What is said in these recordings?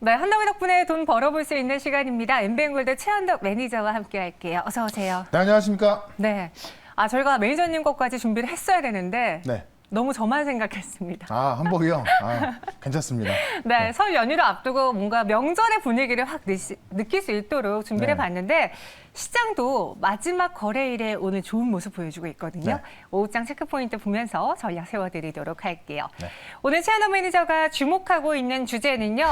네, 한덕이 덕분에 돈 벌어볼 수 있는 시간입니다. 엠비엔골드 최한덕 매니저와 함께 할게요. 어서 오세요. 네, 안녕하십니까? 네. 저희가 매니저님 것까지 준비를 했어야 되는데 네. 너무 저만 생각했습니다. 한복이요? 괜찮습니다. 네, 설 연휴를 앞두고 뭔가 명절의 분위기를 확 느낄 수 있도록 준비를 해봤는데 시장도 마지막 거래일에 오늘 좋은 모습 보여주고 있거든요. 네. 오후장 체크포인트 보면서 전략 세워드리도록 할게요. 네. 오늘 최한덕 매니저가 주목하고 있는 주제는요.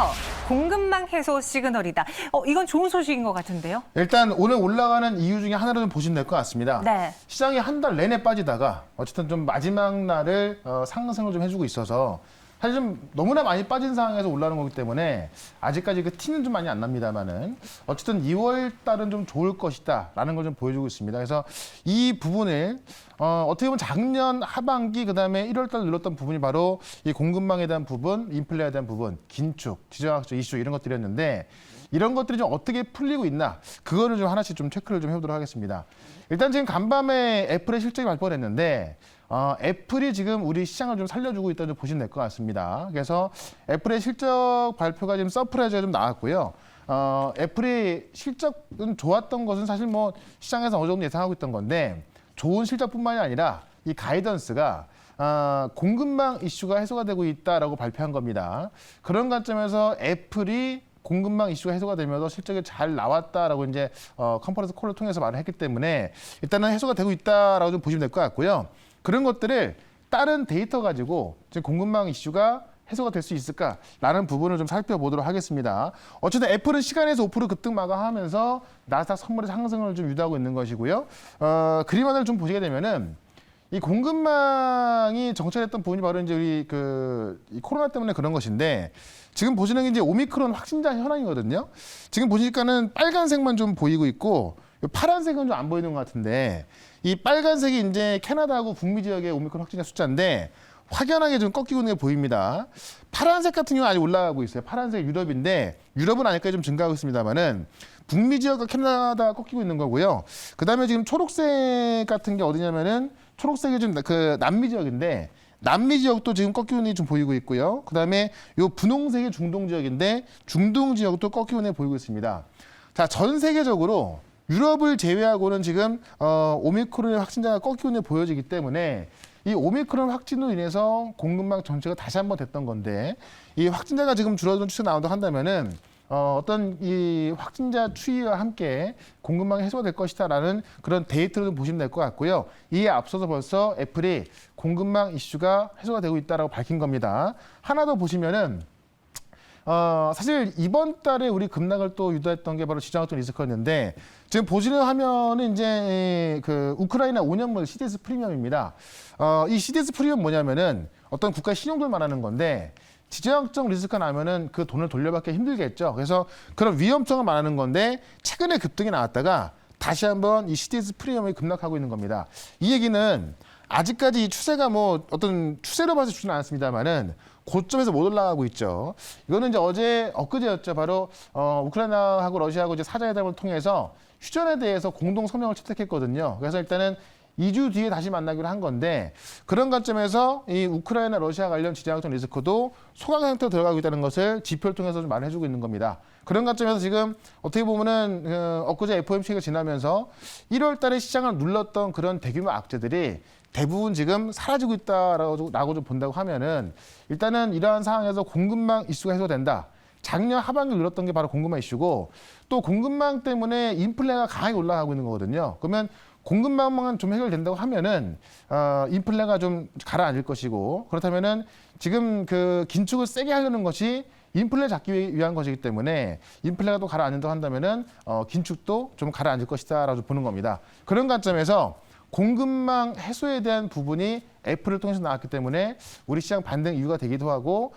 공급망 해소 시그널이다. 이건 좋은 소식인 것 같은데요. 일단 오늘 올라가는 이유 중에 하나를 좀 보시면 될 것 같습니다. 네. 시장이 한 달 내내 빠지다가 어쨌든 좀 마지막 날을 상승을 좀 해주고 있어서 사실 좀 너무나 많이 빠진 상황에서 올라오는 거기 때문에 아직까지 그 티는 좀 많이 안 납니다만은 어쨌든 2월 달은 좀 좋을 것이다라는 걸 좀 보여주고 있습니다. 그래서 이 부분을 어떻게 보면 작년 하반기 그다음에 1월 달 눌렀던 부분이 바로 이 공급망에 대한 부분, 인플레에 대한 부분, 긴축, 지정학적 이슈 이런 것들이었는데 이런 것들이 좀 어떻게 풀리고 있나 그거를 좀 하나씩 좀 체크를 좀 해보도록 하겠습니다. 일단 지금 간밤에 애플의 실적이 발표를 했는데 애플이 지금 우리 시장을 좀 살려주고 있다고 보시면 될 것 같습니다. 그래서 애플의 실적 발표가 지금 서프라이즈가 좀 나왔고요. 애플이 실적은 좋았던 것은 사실 뭐 시장에서 어느 정도 예상하고 있던 건데 좋은 실적뿐만이 아니라 이 가이던스가 공급망 이슈가 해소가 되고 있다라고 발표한 겁니다. 그런 관점에서 애플이 공급망 이슈가 해소가 되면서 실적이 잘 나왔다라고 이제 컨퍼런스 콜을 통해서 말을 했기 때문에 일단은 해소가 되고 있다라고 좀 보시면 될 것 같고요. 그런 것들을 다른 데이터 가지고 지금 공급망 이슈가 해소가 될 수 있을까라는 부분을 좀 살펴보도록 하겠습니다. 어쨌든 애플은 시간에서 5% 급등 마감하면서 나스닥 선물의 상승을 좀 유도하고 있는 것이고요. 그림안을 좀 보시게 되면은 이 공급망이 정체됐던 부분이 바로 이제 우리 이 코로나 때문에 그런 것인데 지금 보시는 게 이제 오미크론 확진자 현황이거든요. 지금 보시니까는 빨간색만 좀 보이고 있고 파란색은 좀 안 보이는 것 같은데 이 빨간색이 이제 캐나다하고 북미 지역의 오미크론 확진자 숫자인데 확연하게 좀 꺾이고 있는 게 보입니다. 파란색 같은 경우는 아직 올라가고 있어요. 파란색 유럽인데 유럽은 아직까지 좀 증가하고 있습니다만은 북미 지역과 캐나다가 꺾이고 있는 거고요. 그다음에 지금 초록색 같은 게 어디냐면은 초록색이 좀 남미 지역인데 남미 지역도 지금 꺾이고 있는 게 좀 보이고 있고요. 그다음에 요 분홍색이 중동 지역인데 중동 지역도 꺾이고 있는 게 보이고 있습니다. 자, 전 세계적으로 유럽을 제외하고는 지금 오미크론의 확진자가 꺾이고 있는 게 보여지기 때문에 이 오미크론 확진으로 인해서 공급망 전체가 다시 한번 됐던 건데 이 확진자가 지금 줄어드는 추세가 나온다고 한다면은 어떤 이 확진자 추이와 함께 공급망이 해소가 될 것이다라는 그런 데이터를 좀 보시면 될 것 같고요. 이에 앞서서 벌써 애플이 공급망 이슈가 해소가 되고 있다라고 밝힌 겁니다. 하나 더 보시면은 사실 이번 달에 우리 급락을 또 유도했던 게 바로 지정학적 리스크였는데 지금 보시는 화면은 이제 우크라이나 5년물 CDS 프리미엄입니다. 이 CDS 프리미엄 뭐냐면은 어떤 국가의 신용도를 말하는 건데 지정학적 리스크가 나면은 그 돈을 돌려받기 힘들겠죠. 그래서 그런 위험성을 말하는 건데 최근에 급등이 나왔다가 다시 한번 이 CDS 프리미엄이 급락하고 있는 겁니다. 이 얘기는 아직까지 이 추세가 뭐 어떤 추세로 봐서 주지는 않았습니다만은 고점에서 못 올라가고 있죠. 이거는 이제 엊그제였죠. 바로 우크라이나하고 러시아하고 이제 사자회담을 통해서 휴전에 대해서 공동 성명을 채택했거든요. 그래서 일단은 2주 뒤에 다시 만나기로 한 건데 그런 관점에서 이 우크라이나 러시아 관련 지정학적 리스크도 소강 상태로 들어가고 있다는 것을 지표를 통해서 좀 말해주고 있는 겁니다. 그런 관점에서 지금 어떻게 보면은 엊그제 FOMC가 지나면서 1월 달에 시장을 눌렀던 그런 대규모 악재들이 대부분 지금 사라지고 있다라고 좀 본다고 하면은 일단은 이러한 상황에서 공급망 이슈가 해소된다. 작년 하반기 눌렀던 게 바로 공급망 이슈고 또 공급망 때문에 인플레가 강하게 올라가고 있는 거거든요. 그러면 공급망만 좀 해결된다고 하면은 인플레가 좀 가라앉을 것이고 그렇다면은 지금 긴축을 세게 하려는 것이 인플레 잡기 위한 것이기 때문에 인플레가 또 가라앉는다고 한다면은 긴축도 좀 가라앉을 것이다라고 보는 겁니다. 그런 관점에서 공급망 해소에 대한 부분이 애플을 통해서 나왔기 때문에 우리 시장 반등 이유가 되기도 하고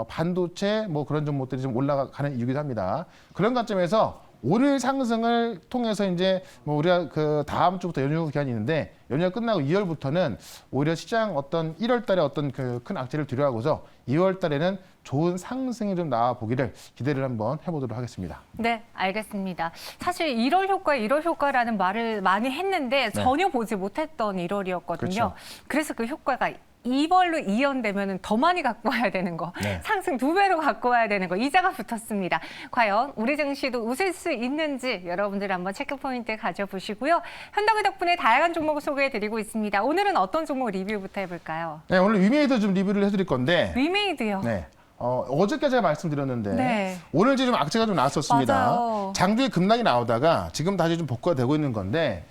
반도체 뭐 그런 종목들이 좀 올라가는 이유기도 합니다. 그런 관점에서 오늘 상승을 통해서 이제 뭐 우리가 다음 주부터 연휴 기간이 있는데 연휴가 끝나고 2월부터는 오히려 시장 어떤 1월 달에 어떤 큰 악재를 뒤로하고서 2월 달에는 좋은 상승이 좀 나와 보기를 기대를 한번 해보도록 하겠습니다. 네, 알겠습니다. 사실 1월 효과라는 말을 많이 했는데 전혀 보지 못했던 1월이었거든요. 그렇죠. 그래서 그 효과가 이걸로 이연되면 더 많이 갖고 와야 되는 거, 네. 상승 2배로 갖고 와야 되는 거, 이자가 붙었습니다. 과연 우리 증시도 웃을 수 있는지 여러분들 한번 체크 포인트 가져보시고요. 현덕의 덕분에 다양한 종목을 소개해드리고 있습니다. 오늘은 어떤 종목 리뷰부터 해볼까요? 네, 오늘 위메이드 좀 리뷰를 해드릴 건데. 위메이드요. 네. 어저께 제가 말씀드렸는데 네. 오늘 이제 좀 악재가 좀 나왔었습니다. 맞아요. 장중에 급락이 나오다가 지금 다시 좀 복구가 되고 있는 건데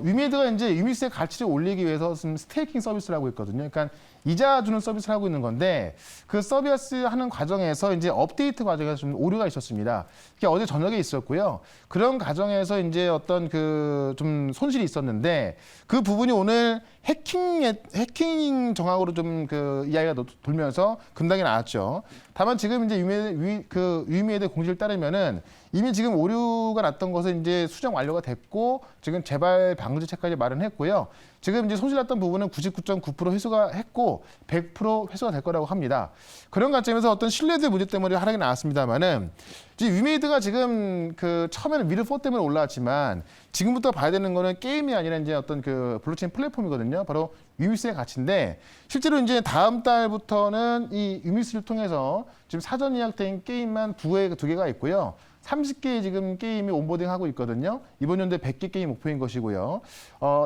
위메이드가 이제 위미스의 가치를 올리기 위해서 지금 스테이킹 서비스를 하고 있거든요. 그러니까 이자 주는 서비스를 하고 있는 건데 그 서비스 하는 과정에서 이제 업데이트 과정에서 좀 오류가 있었습니다. 이게 어제 저녁에 있었고요. 그런 과정에서 이제 어떤 그 좀 손실이 있었는데 그 부분이 오늘 해킹 정황으로 좀 그 이야기가 돌면서 급락이 나왔죠. 다만 지금 이제 위메이드 공지를 따르면은 이미 지금 오류가 났던 것은 이제 수정 완료가 됐고 지금 재발 방지책까지 마련했고요. 지금 이제 손실 났던 부분은 99.9% 회수가 했고 100% 회수가 될 거라고 합니다. 그런 관점에서 어떤 신뢰도의 문제 때문에 하락이 나왔습니다만은 위메이드가 지금 그 처음에는 미르4 때문에 올라왔지만 지금부터 봐야 되는 거는 게임이 아니라 이제 어떤 그 블록체인 플랫폼이거든요. 바로 위미스의 가치인데 실제로 이제 다음 달부터는 이 위미스를 통해서 지금 사전 예약된 게임만 두 개가 있고요. 30개의 지금 게임이 온보딩하고 있거든요. 이번 연도에 100개 게임 목표인 것이고요.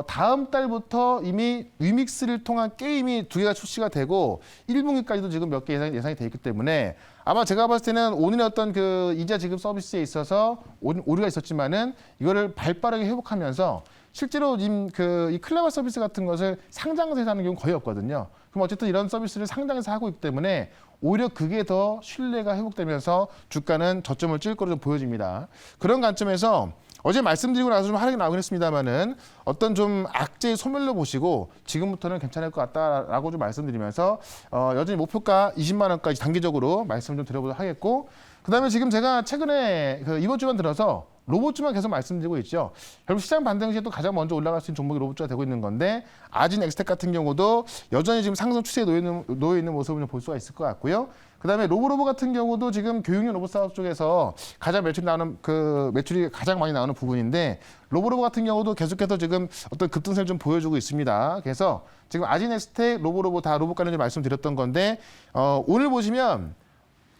다음 달부터 이미 위믹스를 통한 게임이 2개가 출시가 되고 1분기까지도 지금 몇 개 예상이 돼 있기 때문에 아마 제가 봤을 때는 오늘의 어떤 그 이자 지급 서비스에 있어서 오류가 있었지만은 이거를 발빠르게 회복하면서 실제로 이 클레버 서비스 같은 것을 상장해서 하는 경우는 거의 없거든요. 그럼 어쨌든 이런 서비스를 상장해서 하고 있기 때문에 오히려 그게 더 신뢰가 회복되면서 주가는 저점을 찍을 거로 좀 보여집니다. 그런 관점에서 어제 말씀드리고 나서 좀 하락이 나오긴 했습니다만은 어떤 좀 악재의 소멸로 보시고 지금부터는 괜찮을 것 같다라고 좀 말씀드리면서 여전히 목표가 20만 원까지 단기적으로 말씀 좀 드려보도록 하겠고 그다음에 지금 제가 최근에 이번 주만 들어서 로봇주만 계속 말씀드리고 있죠. 결국 시장 반등 시에 또 가장 먼저 올라갈 수 있는 종목이 로봇주가 되고 있는 건데 아진 엑스텍 같은 경우도 여전히 지금 상승 추세에 놓여 있는 모습을 좀 볼 수가 있을 것 같고요. 그다음에 로보로보 같은 경우도 지금 교육용 로봇 사업 쪽에서 가장 매출이 가장 많이 나오는 부분인데 로보로보 같은 경우도 계속해서 지금 어떤 급등세를 좀 보여주고 있습니다. 그래서 지금 아진 엑스텍, 로보로보 다 로봇 관련 말씀드렸던 건데 오늘 보시면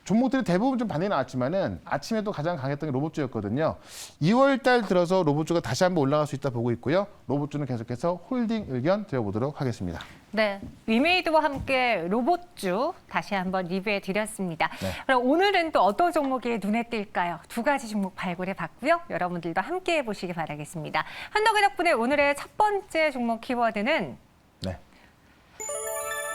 종목들이 대부분 좀 반등이 나왔지만은 아침에 또 가장 강했던 게 로봇주였거든요. 2월 달 들어서 로봇주가 다시 한번 올라갈 수 있다 보고 있고요. 로봇주는 계속해서 홀딩 의견 드려보도록 하겠습니다. 네, 위메이드와 함께 로봇주 다시 한번 리뷰해 드렸습니다. 네. 그럼 오늘은 또 어떤 종목이 눈에 띌까요? 2가지 종목 발굴해 봤고요. 여러분들도 함께 해보시기 바라겠습니다. 한덕의 덕분에 오늘의 첫 번째 종목 키워드는 네.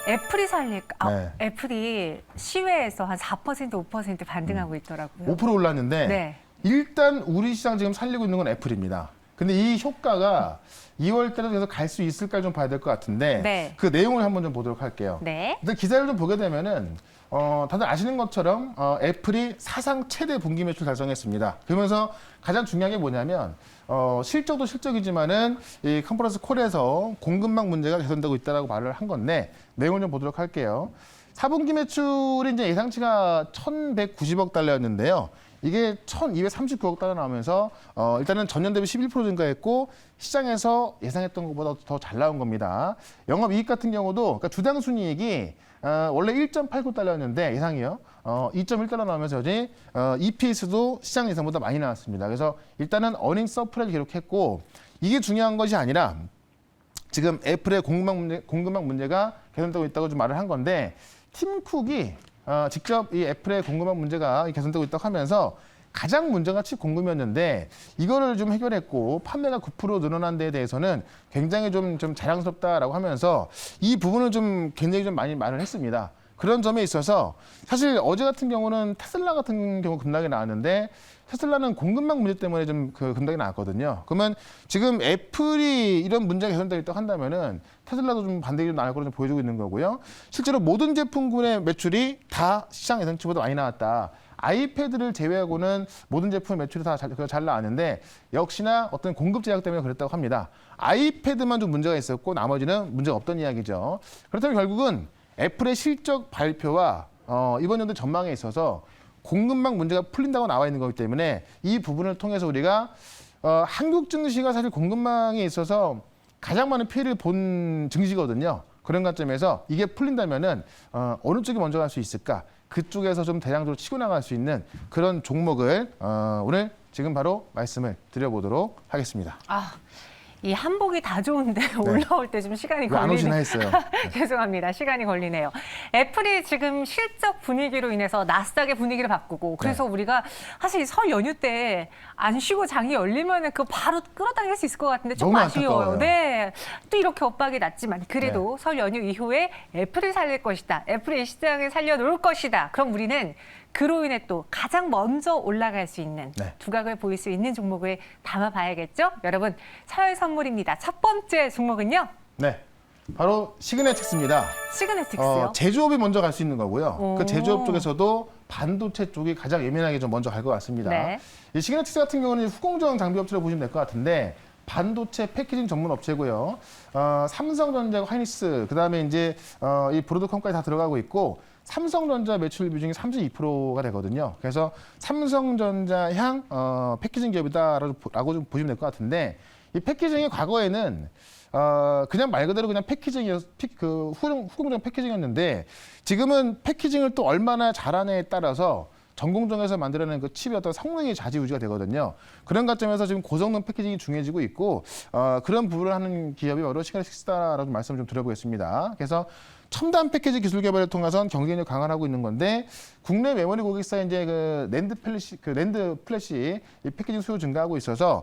애플이 살릴까? 네. 애플이 시외에서 한 4%, 5% 반등하고 있더라고요. 5% 올랐는데 네. 일단 우리 시장 지금 살리고 있는 건 애플입니다. 근데 이 효과가 2월 달에 계속 갈 수 있을까 좀 봐야 될 것 같은데 네. 그 내용을 한번 좀 보도록 할게요. 네. 일단 기사를 좀 보게 되면은 다들 아시는 것처럼 애플이 사상 최대 분기 매출 달성했습니다. 그러면서 가장 중요한 게 뭐냐면 실적도 실적이지만은 이 컨퍼런스 콜에서 공급망 문제가 개선되고 있다라고 말을 한 건데 내용을 좀 보도록 할게요. 4분기 매출이 이제 예상치가 1,190억 달러였는데요. 이게 1,239억 달러 나오면서 일단은 전년 대비 11% 증가했고 시장에서 예상했던 것보다 더 잘 나온 겁니다. 영업이익 같은 경우도 그러니까 주당 순이익이 원래 1.89달러였는데 예상이요. 2.1달러 나오면서 여전히 EPS도 시장 예상보다 많이 나왔습니다. 그래서 일단은 어닝 서프라이즈 기록했고 이게 중요한 것이 아니라 지금 애플의 공급망 문제가 개선되고 있다고 좀 말을 한 건데 팀 쿡이 직접 이 애플의 공급망 문제가 개선되고 있다고 하면서 가장 문제가 칩 공급이었는데 이거를 좀 해결했고 판매가 9% 늘어난 데에 대해서는 굉장히 좀 자랑스럽다라고 하면서 이 부분을 좀 굉장히 좀 많이 말을 했습니다. 그런 점에 있어서 사실 어제 같은 경우는 테슬라 같은 경우 급락이 나왔는데 테슬라는 공급망 문제 때문에 좀 급락이 나왔거든요. 그러면 지금 애플이 이런 문제가 개선되어 있다고 한다면은 테슬라도 좀 반등이 좀 나올 거로 좀 보여주고 있는 거고요. 실제로 모든 제품군의 매출이 다 시장 예상치보다 많이 나왔다. 아이패드를 제외하고는 모든 제품의 매출이 다 잘 나왔는데 역시나 어떤 공급 제약 때문에 그랬다고 합니다. 아이패드만 좀 문제가 있었고 나머지는 문제가 없던 이야기죠. 그렇다면 결국은 애플의 실적 발표와 이번 연도 전망에 있어서 공급망 문제가 풀린다고 나와 있는 거기 때문에 이 부분을 통해서 우리가 한국 증시가 사실 공급망에 있어서 가장 많은 피해를 본 증시거든요. 그런 관점에서 이게 풀린다면은 어느 쪽이 먼저 갈 수 있을까? 그쪽에서 좀 대량적으로 치고 나갈 수 있는 그런 종목을 오늘 지금 바로 말씀을 드려보도록 하겠습니다. 이 한복이 다 좋은데 올라올 때 좀 시간이 왜 안 오시나 걸리네요. 했어요. 죄송합니다. 시간이 걸리네요. 애플이 지금 실적 분위기로 인해서 나스닥의 분위기를 바꾸고 그래서 우리가 사실 설 연휴 때 안 쉬고 장이 열리면은 그 바로 끌어당길 수 있을 것 같은데 좀 너무 아쉬워요. 안타까워요. 네. 또 이렇게 엇박이 났지만 그래도 설 연휴 이후에 애플이 살릴 것이다. 애플이 이 시장을 살려놓을 것이다. 그럼 우리는 그로 인해 또 가장 먼저 올라갈 수 있는 두각을 보일 수 있는 종목을 담아봐야겠죠? 여러분, 설 선물입니다. 첫 번째 종목은요? 네, 바로 시그네틱스입니다. 시그네틱스요? 제조업이 먼저 갈 수 있는 거고요. 오. 그 제조업 쪽에서도 반도체 쪽이 가장 예민하게 좀 먼저 갈 것 같습니다. 네. 이 시그네틱스 같은 경우는 후공정 장비 업체로 보시면 될 것 같은데 반도체 패키징 전문 업체고요. 삼성전자, 하이닉스, 그다음에 이제 이 브로드컴까지 다 들어가고 있고 삼성전자 매출 비중이 32%가 되거든요. 그래서 삼성전자향 패키징 기업이다라고 좀 보시면 될 것 같은데 이 패키징이 과거에는 그냥 말 그대로 그냥 후공정 패키징이었는데 지금은 패키징을 또 얼마나 잘하느냐에 따라서 전공정에서 만들어낸 그 칩의 어떤 성능이 좌지우지가 되거든요. 그런 관점에서 지금 고성능 패키징이 중요해지고 있고 그런 부분을 하는 기업이 바로 시그네틱스다라고 말씀을 좀 드려보겠습니다. 그래서 첨단 패키지 기술 개발을 통해서 경쟁력 강화를 하고 있는 건데 국내 메모리 고객사의 이제 랜드 플래시 이 패키징 수요 증가하고 있어서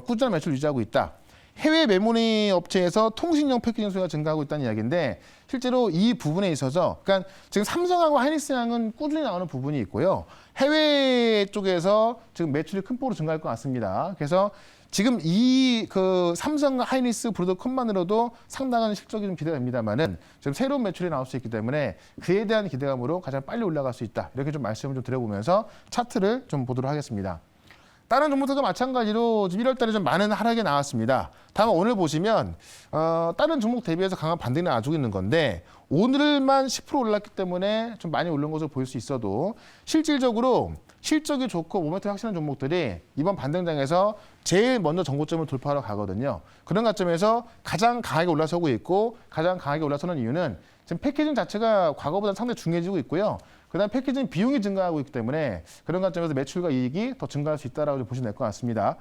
꾸준한 매출 유지하고 있다. 해외 메모리 업체에서 통신용 패키징 수요가 증가하고 있다는 이야기인데 실제로 이 부분에 있어서 그러니까 지금 삼성하고 하이닉스향은 꾸준히 나오는 부분이 있고요. 해외 쪽에서 지금 매출이 큰 폭으로 증가할 것 같습니다. 그래서 지금 이 삼성과 하이닉스 브로드컴만으로도 상당한 실적이 좀 기대됩니다만은 지금 새로운 매출이 나올 수 있기 때문에 그에 대한 기대감으로 가장 빨리 올라갈 수 있다. 이렇게 좀 말씀을 좀 드려보면서 차트를 좀 보도록 하겠습니다. 다른 종목들과 마찬가지로 1월 달에 좀 많은 하락이 나왔습니다. 다만 오늘 보시면 다른 종목 대비해서 강한 반등이 나와주고 있는 건데 오늘만 10% 올랐기 때문에 좀 많이 오른 것으로 보일 수 있어도 실질적으로 실적이 좋고 모멘텀이 확실한 종목들이 이번 반등장에서 제일 먼저 전고점을 돌파하러 가거든요. 그런 관점에서 가장 강하게 올라서고 있고 가장 강하게 올라서는 이유는 지금 패키징 자체가 과거보다 상당히 중요해지고 있고요. 그다음 패키징 비용이 증가하고 있기 때문에 그런 관점에서 매출과 이익이 더 증가할 수 있다라고 보시면 될 것 같습니다.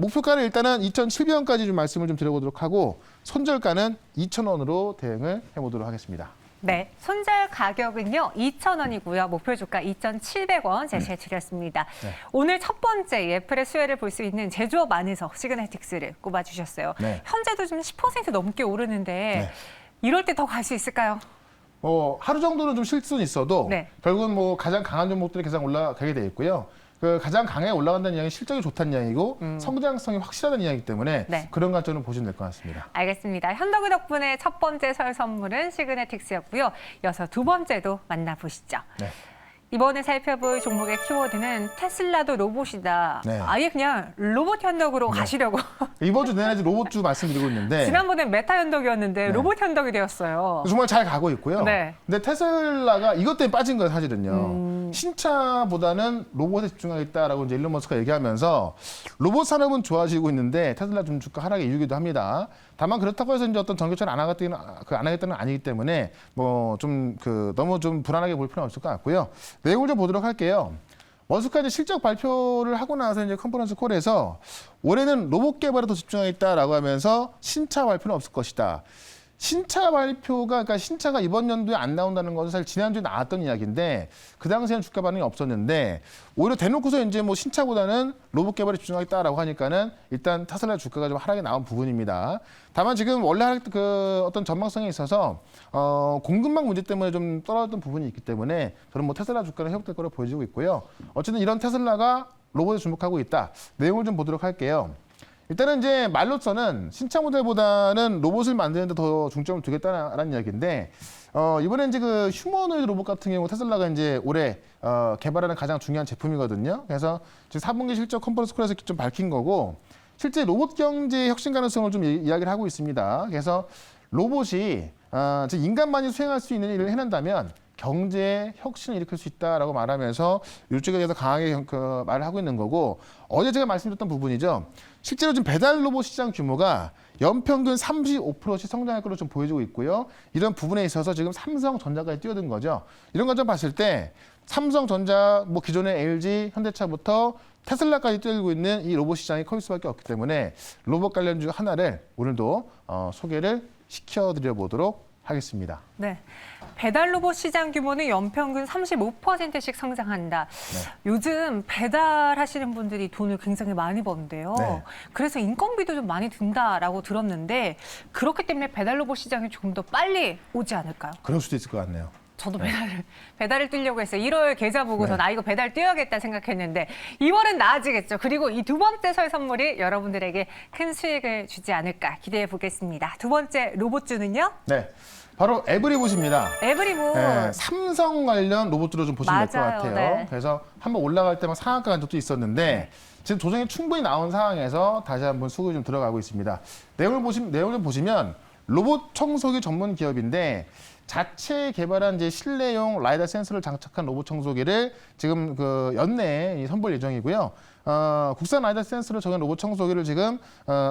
목표가를 일단은 2,700원까지 좀 말씀을 좀 드려보도록 하고 손절가는 2,000원으로 대응을 해보도록 하겠습니다. 네, 손절 가격은요 2,000원이고요. 목표 주가 2,700원 제시해 드렸습니다. 네. 오늘 첫 번째 애플의 수혜를 볼 수 있는 제조업 안에서 시그네틱스를 꼽아주셨어요. 네. 현재도 좀 10% 넘게 오르는데 네. 이럴 때 더 갈 수 있을까요? 하루 정도는 좀 쉴 수는 있어도 네. 결국은 뭐 가장 강한 종목들이 계속 올라가게 돼 있고요. 그 가장 강하게 올라간다는 이야기는 실적이 좋다는 이야기고 성장성이 확실하다는 이야기이기 때문에 네. 그런 관점으로 보시면 될 것 같습니다. 알겠습니다. 현덕이 덕분에 첫 번째 설 선물은 시그네틱스였고요. 이어서 두 번째도 만나보시죠. 네. 이번에 살펴볼 종목의 키워드는 테슬라도 로봇이다. 네. 아예 그냥 로봇 현덕으로 가시려고. 이번 주 내내 로봇주 말씀드리고 있는데 지난번엔 메타 현덕이었는데 네. 로봇 현덕이 되었어요. 정말 잘 가고 있고요. 네. 근데 테슬라가 이것 때문에 빠진 거예요, 사실은요. 신차보다는 로봇에 집중하겠다라고 이제 일론 머스크가 얘기하면서 로봇 산업은 좋아지고 있는데 테슬라 좀 주가 하락의 이유기도 합니다. 다만 그렇다고 해서 이제 어떤 전기차를 안 하겠다는 아니기 때문에 뭐 좀 너무 좀 불안하게 볼 필요는 없을 것 같고요. 내용을 좀 보도록 할게요. 머스크가 이제 실적 발표를 하고 나서 이제 컨퍼런스 콜에서 올해는 로봇 개발에 더 집중하겠다라고 하면서 신차 발표는 없을 것이다. 신차 발표가, 그러니까 신차가 이번 연도에 안 나온다는 것은 사실 지난주에 나왔던 이야기인데 그 당시에는 주가 반응이 없었는데 오히려 대놓고서 이제 뭐 신차보다는 로봇 개발에 집중하겠다라고 하니까는 일단 테슬라 주가가 좀 하락이 나온 부분입니다. 다만 지금 원래 어떤 전망성에 있어서 공급망 문제 때문에 좀 떨어졌던 부분이 있기 때문에 저는 뭐 테슬라 주가는 회복될 거로 보여지고 있고요. 어쨌든 이런 테슬라가 로봇에 주목하고 있다. 내용을 좀 보도록 할게요. 일단은 이제 말로서는 신차 모델보다는 로봇을 만드는 데 더 중점을 두겠다는 이야기인데 이번에 이제 그 휴머노이드 로봇 같은 경우 테슬라가 이제 올해 개발하는 가장 중요한 제품이거든요. 그래서 지금 4분기 실적 컨퍼런스 콜에서 좀 밝힌 거고 실제 로봇 경제 혁신 가능성을 좀 이야기를 하고 있습니다. 그래서 로봇이 인간만이 수행할 수 있는 일을 해낸다면 경제의 혁신을 일으킬 수 있다라고 말하면서 이쪽에 대해서 강하게 말을 하고 있는 거고 어제 제가 말씀드렸던 부분이죠. 실제로 지금 배달 로봇 시장 규모가 연평균 35%씩 성장할 것으로 좀 보여지고 있고요. 이런 부분에 있어서 지금 삼성전자까지 뛰어든 거죠. 이런 것 좀 봤을 때 삼성전자, 뭐 기존의 LG, 현대차부터 테슬라까지 뛰어들고 있는 이 로봇 시장이 커질 수밖에 없기 때문에 로봇 관련주 하나를 오늘도 소개를 시켜드려 보도록 하겠습니다. 네. 배달 로봇 시장 규모는 연평균 35%씩 성장한다. 네. 요즘 배달하시는 분들이 돈을 굉장히 많이 버는데요. 네. 그래서 인건비도 좀 많이 든다라고 들었는데 그렇기 때문에 배달 로봇 시장이 조금 더 빨리 오지 않을까요? 그럴 수도 있을 것 같네요. 저도 배달을 뛰려고 했어요. 1월 계좌 보고서 네. 나 이거 배달 뛰어야겠다 생각했는데 2월은 나아지겠죠. 그리고 이 두 번째 설 선물이 여러분들에게 큰 수익을 주지 않을까 기대해 보겠습니다. 두 번째 로봇주는요? 네, 바로 에브리봇입니다. 에브리봇. 네, 삼성 관련 로봇으로 좀 보시면 될 것 맞아요. 같아요. 네. 그래서 한번 올라갈 때만 상한가 간 적도 있었는데 지금 조정이 충분히 나온 상황에서 다시 한번 수급이 좀 들어가고 있습니다. 내용을 좀 보시면 로봇 청소기 전문 기업인데 자체 개발한 이제 실내용 라이다 센서를 장착한 로봇 청소기를 지금 그 연내에 선보일 예정이고요. 국산 라이다 센서를 적용한 로봇 청소기를 지금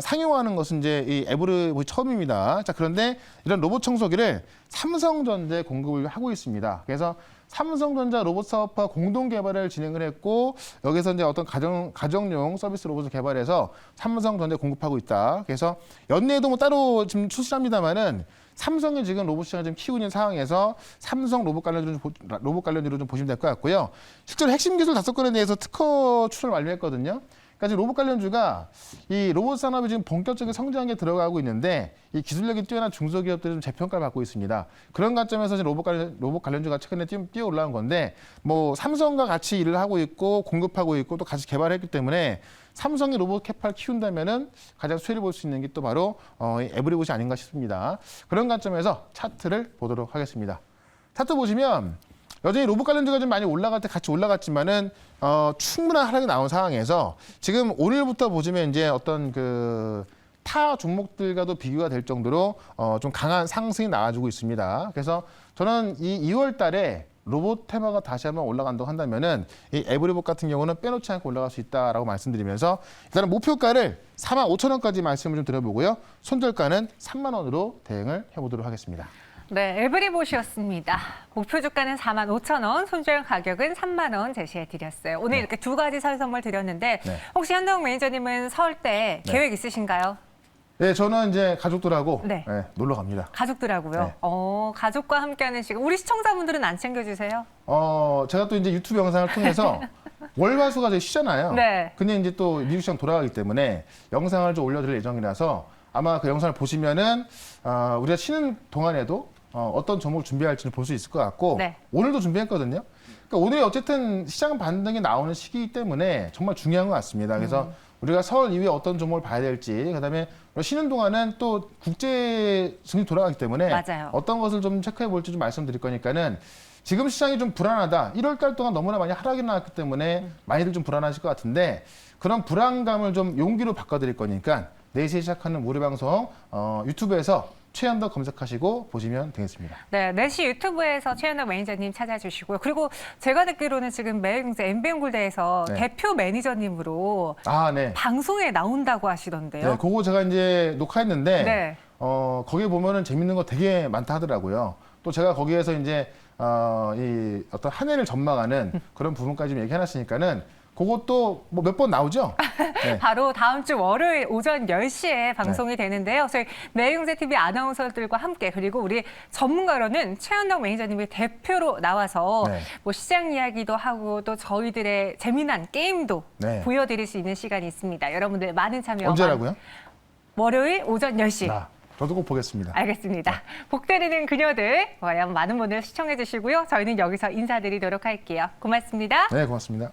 상용화하는 것은 이제 이 에브리봇이 처음입니다. 자, 그런데 이런 로봇 청소기를 삼성전자에 공급을 하고 있습니다. 그래서 삼성전자 로봇 사업화 공동 개발을 진행을 했고 여기서 이제 어떤 가정용 서비스 로봇을 개발해서 삼성전자에 공급하고 있다. 그래서 연내에도 뭐 따로 지금 출시합니다만은 삼성이 지금 로봇 시장을 좀 키우고 있는 상황에서 삼성 로봇 관련주로 좀 보시면 될 것 같고요. 실제로 핵심 기술 5건에 대해서 특허 출원을 완료했거든요. 그러니까 지금 로봇 관련주가 이 로봇 산업이 지금 본격적인 성장에 들어가고 있는데 이 기술력이 뛰어난 중소기업들이 좀 재평가를 받고 있습니다. 그런 관점에서 지금 로봇 관련주가 최근에 뛰어 올라온 건데 뭐 삼성과 같이 일을 하고 있고 공급하고 있고 또 같이 개발했기 때문에 삼성이 로봇 캐파를 키운다면은 가장 수혜를 볼 수 있는 게 또 바로 이 에브리봇이 아닌가 싶습니다. 그런 관점에서 차트를 보도록 하겠습니다. 차트 보시면 여전히 로봇 관련주가 좀 많이 올라갈 때 같이 올라갔지만은 충분한 하락이 나온 상황에서 지금 오늘부터 보시면 이제 어떤 그 타 종목들과도 비교가 될 정도로 좀 강한 상승이 나와주고 있습니다. 그래서 저는 이 2월 달에 로봇 테마가 다시 한번 올라간다고 한다면은 이 에브리봇 같은 경우는 빼놓지 않고 올라갈 수 있다라고 말씀드리면서 일단은 목표가를 45,000원까지 말씀을 좀 드려보고요. 손절가는 3만 원으로 대응을 해보도록 하겠습니다. 네, 에브리봇이었습니다. 목표 주가는 45,000원, 손절 가격은 3만 원 제시해 드렸어요. 오늘 이렇게 두 가지 설 선물 드렸는데 네. 혹시 현동 매니저님은 설 때 네. 계획 있으신가요? 네, 저는 이제 가족들하고 네. 놀러 갑니다. 가족들하고요. 네. 가족과 함께하는 시간. 우리 시청자분들은 안 챙겨주세요? 제가 또 이제 유튜브 영상을 통해서 월화수가 이제 쉬잖아요. 네. 근데 이제 또 미국 시장 돌아가기 때문에 영상을 좀 올려드릴 예정이라서 아마 그 영상을 보시면은 우리가 쉬는 동안에도 어떤 종목을 준비할지는 볼 수 있을 것 같고 네. 오늘도 준비했거든요. 그러니까 오늘 어쨌든 시장 반등이 나오는 시기이기 때문에 정말 중요한 것 같습니다. 그래서 우리가 설 이후에 어떤 종목을 봐야 될지, 그다음에 쉬는 동안은 또 국제 증시 돌아가기 때문에 맞아요. 어떤 것을 좀 체크해 볼지 좀 말씀드릴 거니까는 지금 시장이 좀 불안하다. 1월 달 동안 너무나 많이 하락이 나왔기 때문에 많이들 좀 불안하실 것 같은데 그런 불안감을 좀 용기로 바꿔드릴 거니까 4시에 시작하는 무료 방송 유튜브에서 최현덕 검색하시고 보시면 되겠습니다. 네, 4시 유튜브에서 최현덕 매니저님 찾아주시고요. 그리고 제가 듣기로는 지금 매일경제 MBN골드에서 네. 대표 매니저님으로 네. 방송에 나온다고 하시던데요. 네, 그거 제가 이제 녹화했는데 네. 거기에 보면은 재밌는 거 되게 많다 하더라고요. 또 제가 거기에서 이제 이 어떤 한 해를 전망하는 그런 부분까지 얘기해놨으니까는 그것도 뭐 몇 번 나오죠? 네. 바로 다음 주 월요일 오전 10시에 방송이 되는데요. 저희 매일경제TV 아나운서들과 함께 그리고 우리 전문가로는 최현덕 매니저님이 대표로 나와서 네. 뭐 시장 이야기도 하고 또 저희들의 재미난 게임도 네. 보여드릴 수 있는 시간이 있습니다. 여러분들 많은 참여. 언제라고요? 월요일 오전 10시. 저도 꼭 보겠습니다. 알겠습니다. 복 때리는 그녀들 과연 많은 분들 시청해 주시고요. 저희는 여기서 인사드리도록 할게요. 고맙습니다. 네, 고맙습니다.